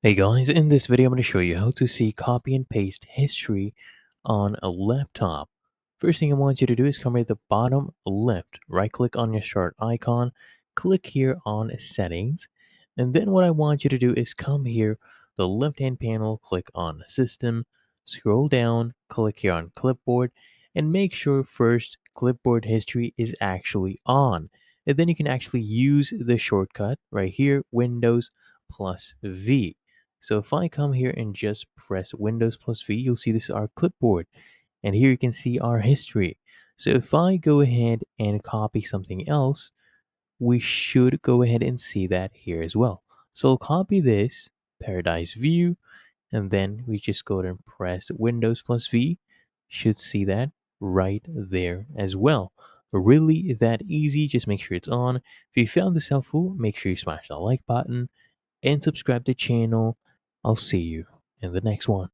Hey guys, in this video I'm going to show you how to see copy and paste history on a laptop. First thing I want you to do is come right at the bottom left, right click on your start icon, click here on settings, and then what I want you to do is come here, the left hand panel, click on system, scroll down, click here on clipboard, and make sure first clipboard history is actually on. And then you can actually use the shortcut right here, Windows plus V. So if I come here and just press Windows plus V, you'll see this is our clipboard. And here you can see our history. So if I go ahead and copy something else, we should go ahead and see that here as well. So I'll copy this Paradise View, and then we just go ahead and press Windows plus V. Should see that right there as well. Really that easy, just make sure it's on. If you found this helpful, make sure you smash the like button and subscribe to the channel. I'll see you in the next one.